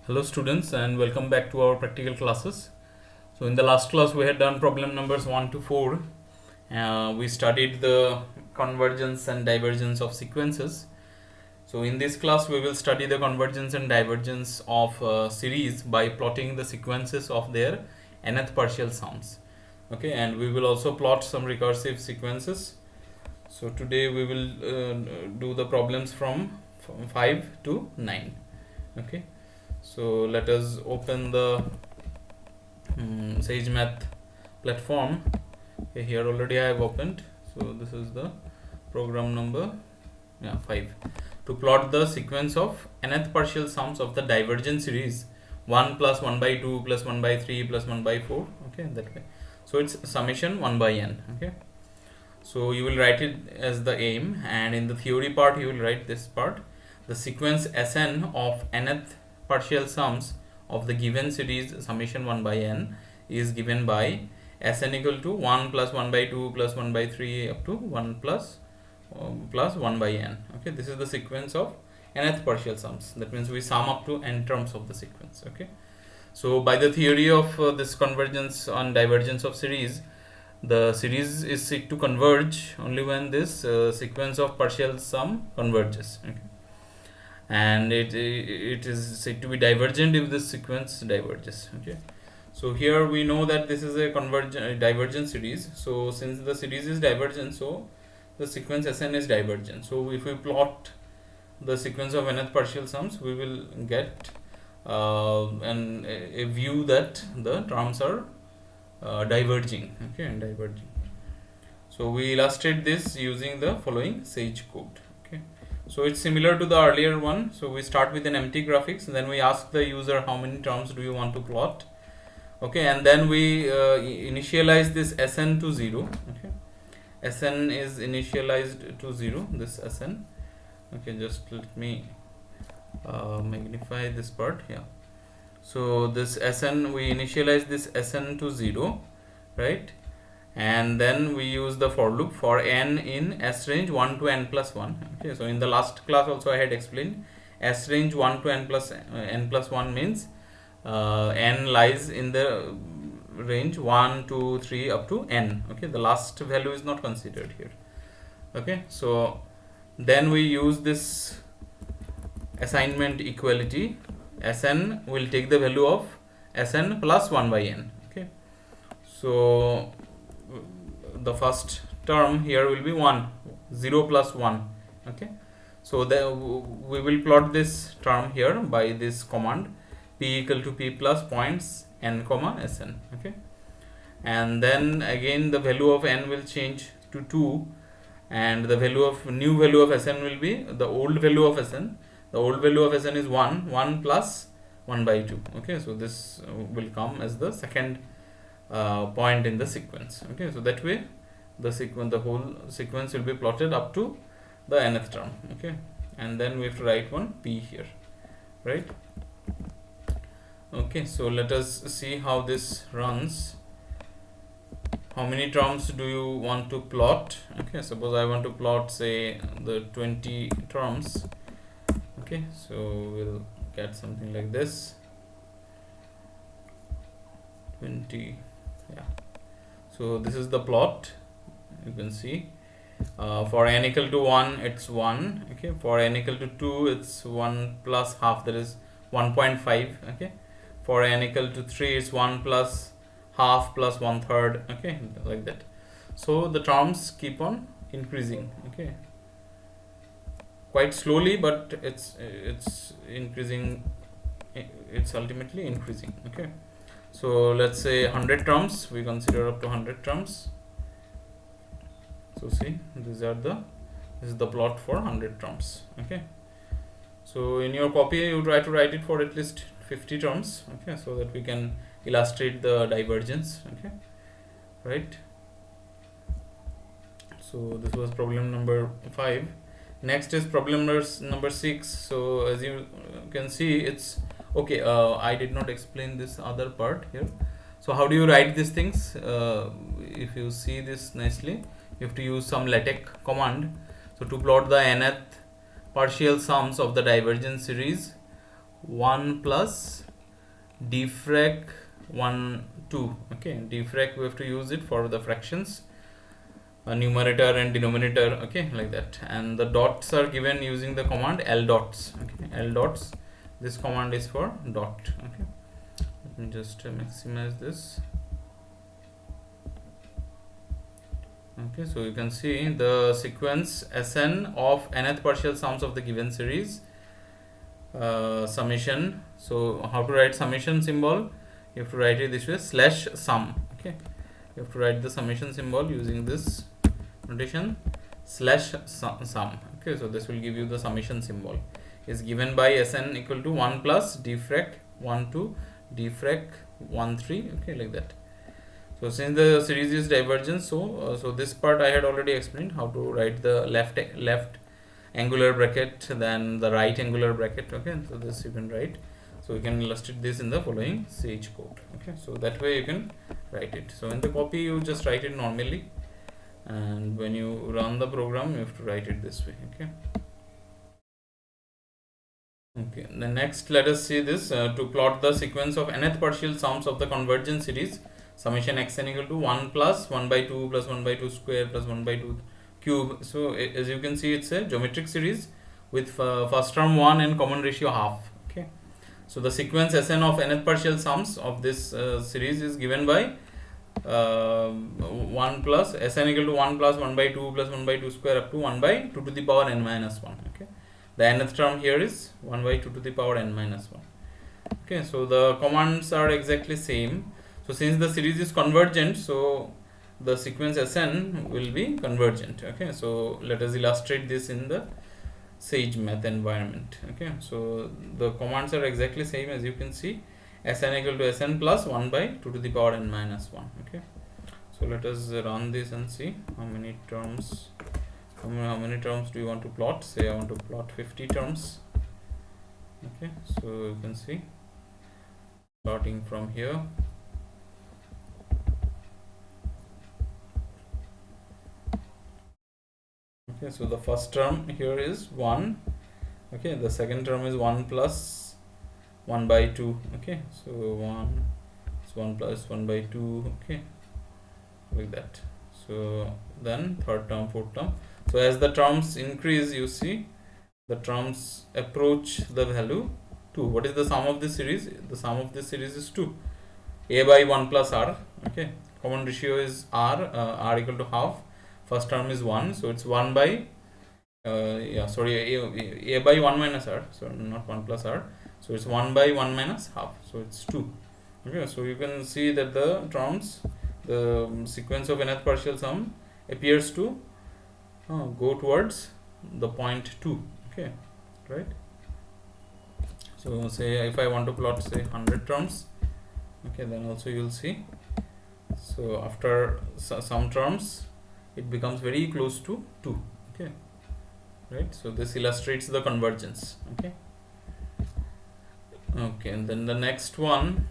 Hello students, and welcome back to our practical classes. So in the last class we had done problem numbers 1 to 4. We studied the convergence and divergence of sequences. So in this class we will study the convergence and divergence of series by plotting the sequences of their nth partial sums. Okay, and we will also plot some recursive sequences. So today we will do the problems from 5 to 9. Okay, so let us open the Sage Math platform. Okay, here already I have opened. So this is the program number 5 to plot the sequence of nth partial sums of the divergent series 1 plus 1 by 2 plus 1 by 3 plus 1 by 4. Okay, that way. So it's summation 1 by n. Okay, so you will write it as the aim, and in the theory part you will write this part. The sequence Sn of nth partial sums of the given series summation 1 by n is given by Sn equal to 1 plus 1 by 2 plus 1 by 3 up to 1 plus 1 by n. Okay, this is the sequence of nth partial sums. That means we sum up to n terms of the sequence. Okay, so by the theory of this convergence and divergence of series, the series is said to converge only when this sequence of partial sum converges. Okay, and it is said to be divergent if this sequence diverges. Okay, so here we know that this is a divergent series. So since the series is divergent, so the sequence Sn is divergent. So if we plot the sequence of nth partial sums, we will get a view that the terms are diverging. Okay, and diverging. So we illustrate this using the following Sage code. Okay, so it's similar to the earlier one. So we start with an empty graphics, and then we ask the user how many terms do you want to plot. Okay, and then we initialize this Sn to 0. Okay, Sn is initialized to 0, this Sn. Okay, just let me magnify this part. Yeah, so this Sn, we initialize this Sn to 0, right? And then we use the for loop for n in S range 1 to n plus 1. Okay, so in the last class also I had explained S range 1 to n plus 1 means n lies in the range 1, 2, 3 up to n. Okay, the last value is not considered here. Okay, so then we use this assignment equality. Sn will take the value of Sn plus 1 by n. Okay, so the first term here will be 1, 0 plus 1. Okay, so we will plot this term here by this command p equal to p plus points n comma Sn. Okay, and then again the value of n will change to 2, and the new value of Sn will be the old value of Sn. The old value of Sn is 1 plus 1 by 2. Okay, so this will come as the second point in the sequence. Okay, so that way the whole sequence will be plotted up to the nth term. Okay, and then we have to write one p here, right? Okay, so let us see how this runs. How many terms do you want to plot? Okay, suppose I want to plot, say, the 20 terms. Okay, so we'll get something like this. 20. Yeah, so this is the plot. You can see for n equal to 1 it's 1. Okay, for n equal to 2 it's 1 plus half, that is 1.5. okay, for n equal to 3 it's 1 plus half plus 1/3. Okay, like that. So the terms keep on increasing. Okay, quite slowly, but it's increasing. It's ultimately increasing. Okay, so let's say 100 terms. We consider up to 100 terms. So see, this is the plot for 100 terms. Okay, so in your copy you try to write it for at least 50 terms. Okay, so that we can illustrate the divergence. Okay, right? So this was problem number 5. Next is problem number 6. So as you can see, it's okay. I did not explain this other part here. So how do you write these things? If you see this nicely, you have to use some LaTeX command. So to plot the nth partial sums of the divergence series 1 plus dfrac 1 2. Okay, dfrac we have to use it for the fractions, numerator and denominator, okay, like that. And the dots are given using the command l dots. Okay, l dots, this command is for dot. Okay, let me just maximize this. Okay, so you can see the sequence Sn of nth partial sums of the given series, summation. So how to write summation symbol? You have to write it this way, slash sum. Okay, you have to write the summation symbol using this notation, slash sum. Okay, so this will give you the summation symbol, is given by Sn equal to 1 plus dfrac 1 2 dfrac 1 3. Okay, like that. So since the series is divergent, so this part I had already explained how to write the left angular bracket, then the right angular bracket. Okay, so this you can write. So you can illustrate this in the following Sage code. Okay, so that way you can write it. So in the copy you just write it normally, and when you run the program you have to write it this way. Okay. Okay, the next let us see this, to plot the sequence of nth partial sums of the convergent series summation xn equal to 1 plus 1 by 2 plus 1 by 2 square plus 1 by 2 cube. So as you can see, it's a geometric series with first term 1 and common ratio half. Okay, so the sequence Sn of nth partial sums of this series is given by 1 plus Sn equal to 1 plus 1 by 2 plus 1 by 2 square up to 1 by 2 to the power n minus 1. Okay, the nth term here is 1 by 2 to the power n minus 1. Okay, so the commands are exactly same. So since the series is convergent, so the sequence Sn will be convergent. Okay, so let us illustrate this in the Sage math environment. Okay, so the commands are exactly same as you can see. Sn equal to Sn plus 1 by 2 to the power n minus 1. Okay, so let us run this and see how many terms. How many terms do you want to plot? Say I want to plot 50 terms. Okay, so you can see plotting from here. Okay, so the first term here is 1. Okay, the second term is 1 plus 1 by 2. Okay, so 1 is 1 plus 1 by 2. Okay, like that. So then third term, fourth term. So as the terms increase, you see the terms approach the value 2. What is the sum of this series? The sum of this series is 2. A by 1 plus r. Okay, common ratio is r equal to half. First term is 1, so it's 1 by a by 1 minus r, so not 1 plus r, so it's 1 by 1 minus half, so it's 2. Okay, so you can see that the terms, the sequence of nth partial sum appears to go towards the point 2. Okay, right. So say if I want to plot say 100 terms, okay, then also you will see, so after some terms it becomes very close to 2. Okay, right. So this illustrates the convergence. Okay, okay, and then the next one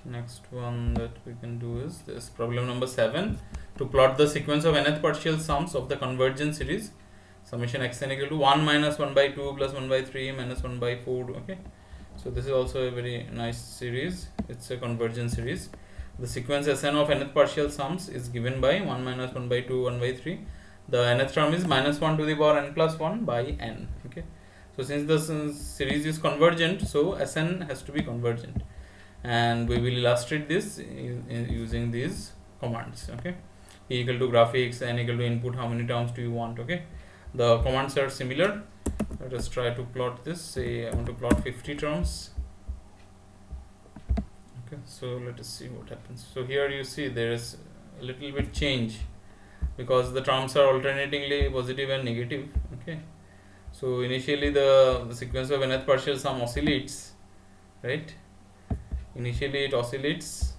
that we can do is this problem number 7, to plot the sequence of nth partial sums of the convergent series summation xn equal to 1 minus 1 by 2 plus 1 by 3 minus 1 by 4. Okay, so this is also a very nice series. It's a convergent series. The sequence Sn of nth partial sums is given by 1 minus 1 by 2, 1 by 3. The nth term is minus 1 to the power n plus 1 by n. Okay, so since the series is convergent, so Sn has to be convergent, and we will illustrate this using these commands. Okay, p equal to graphics, n equal to input, how many terms do you want. Okay, the commands are similar. Let us try to plot this. Say I want to plot 50 terms. Okay, so let us see what happens. So here you see there is a little bit change because the terms are alternatingly positive and negative. Okay, so initially the sequence of nth partial sum oscillates, right? Initially it oscillates,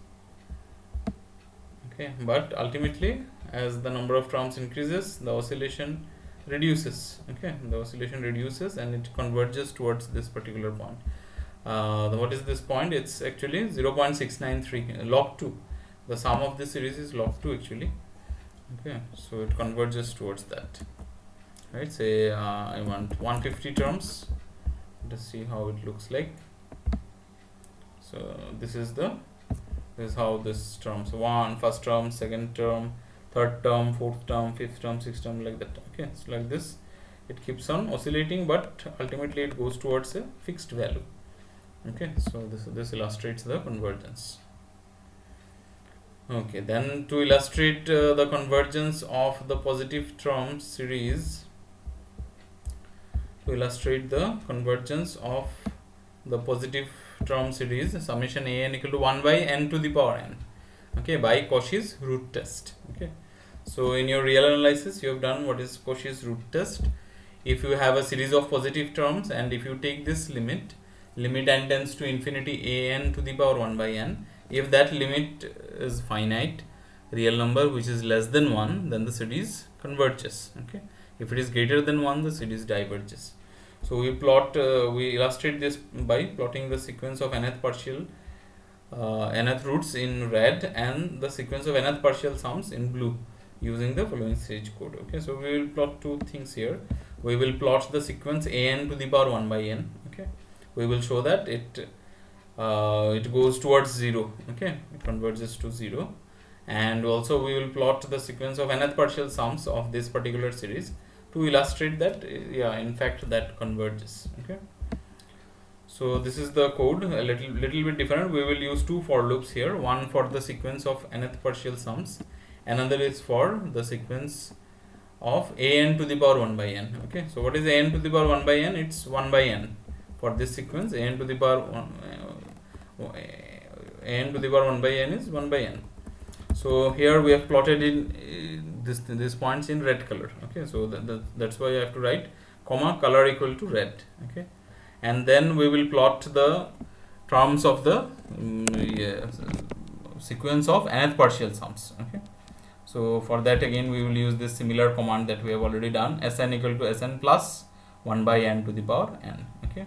okay, but ultimately as the number of terms increases, the oscillation reduces. Okay, the oscillation reduces and it converges towards this particular point. What is this point? It's actually 0.693 log 2. The sum of this series is log 2 actually. Okay, so it converges towards that, right? Say I want 150 terms, let us see how it looks like. So this is how this terms, first term, second term, third term, fourth term, fifth term, sixth term, like that. Okay, so like this it keeps on oscillating, but ultimately it goes towards a fixed value. Okay, so this illustrates the convergence. Okay, then to illustrate the convergence of the positive term series, summation an equal to 1 by n to the power n, okay, by Cauchy's root test. Okay, so in your real analysis you have done what is Cauchy's root test. If you have a series of positive terms and if you take this limit n tends to infinity an to the power 1 by n, if that limit is finite real number which is less than 1, then the series converges. Okay, if it is greater than 1, the series diverges. So we illustrate this by plotting the sequence of nth roots in red and the sequence of nth partial sums in blue using the following stage code. Okay, so we will plot two things here. We will plot the sequence an to the power 1 by n. Okay, we will show that it goes towards 0. Okay, it converges to 0, and also we will plot the sequence of nth partial sums of this particular series to illustrate that in fact that converges. Okay, so this is the code, a little bit different. We will use two for loops here, one for the sequence of nth partial sums, another is for the sequence of an to the power 1 by n. Okay, so what is an to the power 1 by n? It's 1 by n for this sequence. An to the power 1 by n is 1 by n. So here we have plotted in this points in red color. Okay, so that's why I have to write comma color equal to red. Okay, and then we will plot the terms of the sequence of nth partial sums. Okay, so for that again we will use this similar command that we have already done, Sn equal to Sn plus 1 by n to the power n. Okay,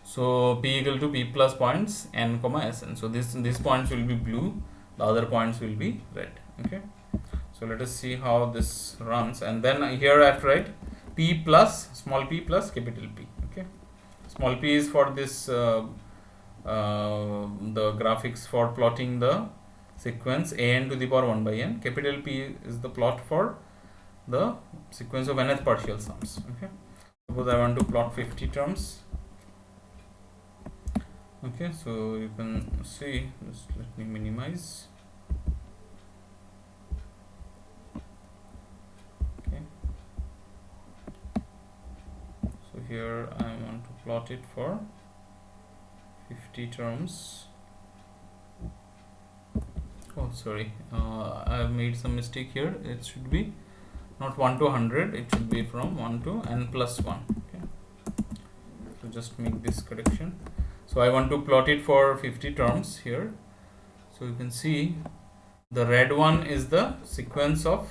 so p equal to p plus points n comma Sn. So these points will be blue, the other points will be red. Okay, so let us see how this runs, and then here I have to write p plus small p plus capital P. Okay, small p is for this the graphics for plotting the sequence an to the power 1 by n. Capital P is the plot for the sequence of nth partial sums. Okay, suppose I want to plot 50 terms. Okay, so you can see, just let me minimize. Okay, so here I want to plot it for 50 terms. Oh, sorry, I have made some mistake here. It should be not 1 to 100, it should be from 1 to n plus 1. Okay, so just make this correction. So I want to plot it for 50 terms here. So you can see the red one is the sequence of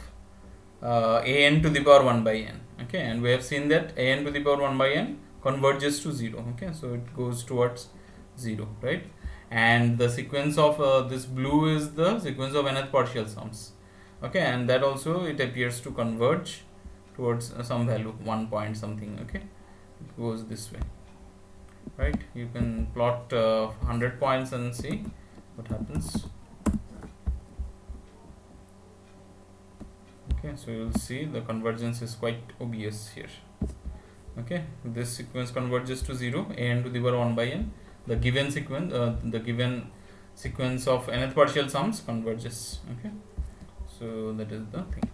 an to the power 1 by n. Okay, and we have seen that an to the power 1 by n converges to 0. Okay, so it goes towards 0, right? And the sequence of this blue is the sequence of nth partial sums. Okay, and that also it appears to converge towards some value, 1 point something. Okay, it goes this way, right? You can plot 100 points and see what happens. Okay, so you'll see the convergence is quite obvious here. Okay, this sequence converges to 0, an to the power 1 by n. The given sequence of nth partial sums converges. Okay, so that is the thing.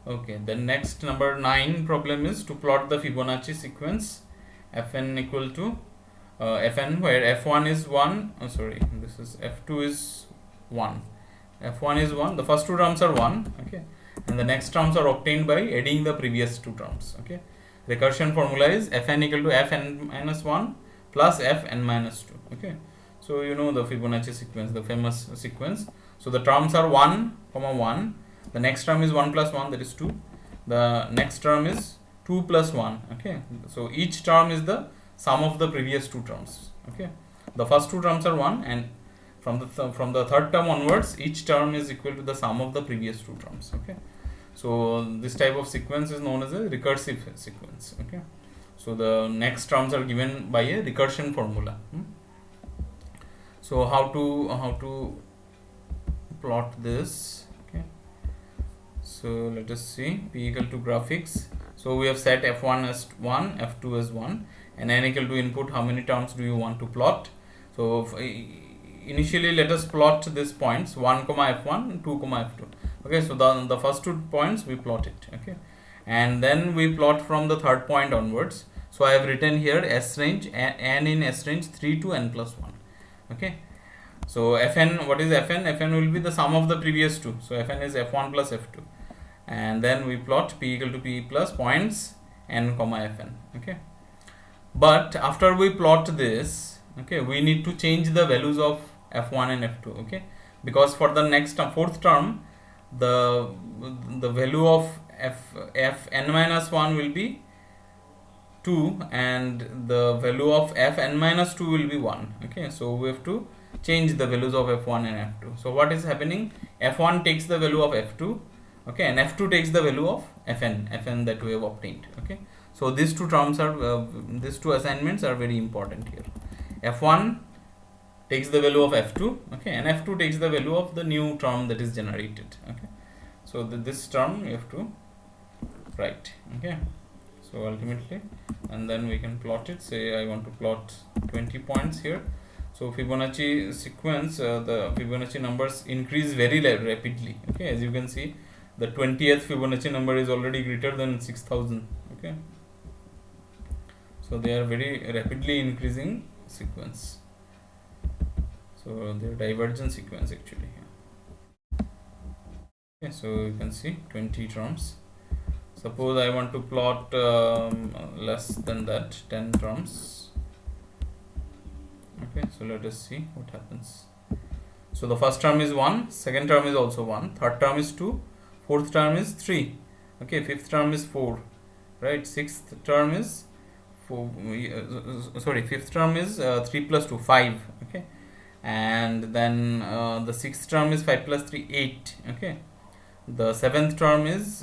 Okay, the next number 9 problem is to plot the Fibonacci sequence fn equal to fn, where f1 is 1, this is f2 is 1, f1 is 1, the first two terms are 1. Okay, and the next terms are obtained by adding the previous two terms. Okay, recursion formula is fn equal to fn minus 1 plus fn minus 2. Okay, so you know the Fibonacci sequence, the famous sequence. So the terms are 1 comma 1, the next term is 1 plus 1, that is 2, the next term is 2 plus 1. Okay, so each term is the sum of the previous two terms. Okay, the first two terms are 1, and from the third term onwards each term is equal to the sum of the previous two terms. Okay, so this type of sequence is known as a recursive sequence. Okay, So the next terms are given by a recursion formula. So how to plot this? Okay, so let us see. P equal to graphics. So we have set f1 as 1, f2 as 1, and n equal to input. How many terms do you want to plot? So initially let us plot these points 1 comma f1, 2 comma f2. Okay, so the first 2 points we plot it. Okay, and then we plot from the third point onwards. So I have written here S range, n in S range 3 to n plus 1. Okay, so fn, what is fn? Fn will be the sum of the previous two. So fn is f1 plus f2, and then we plot p equal to p plus points n comma fn. Okay, but after we plot this, okay, we need to change the values of f1 and f2. Okay, because for the next term, fourth term, the value of fn minus 1 will be 2, and the value of fn minus 2 will be 1. Okay, so we have to change the values of f1 and f2. So what is happening? F1 takes the value of f2, okay, and f2 takes the value of fn that we have obtained. Okay, so these two terms are these two assignments are very important here. F1 takes the value of f2, okay, and f2 takes the value of the new term that is generated. Okay, so this term you have to write. Okay, so ultimately, and then we can plot it. Say I want to plot 20 points here. So Fibonacci sequence, the Fibonacci numbers increase very rapidly. Okay, as you can see, the 20th Fibonacci number is already greater than 6000. Okay, so they are very rapidly increasing sequence. So they are divergent sequence actually. Okay, so you can see 20 terms. Suppose I want to plot less than that, 10 terms. Okay, so let us see what happens. So the first term is 1, second term is also 1, third term is 2, fourth term is 3, okay, fifth term is 4, right, sixth term is 4, fifth term is 3 plus 2, 5, okay, and then the sixth term is 5 plus 3, 8, okay, the seventh term is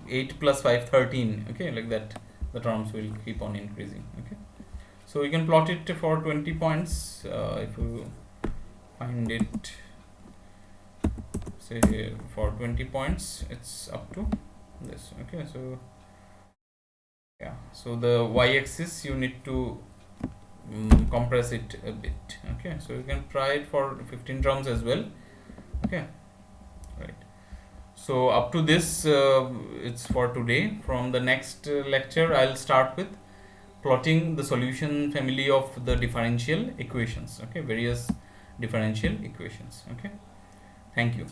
8 plus 5, 13, okay, like that the terms will keep on increasing. Okay, so you can plot it for 20 points. If you find it, say for 20 points, it's up to this. Okay, so yeah, so the y-axis you need to compress it a bit. Okay, so you can try it for 15 terms as well. Okay, right. So up to this, it's for today. From the next lecture, I'll start with plotting the solution family of the differential equations. Okay, various differential equations. Okay, thank you.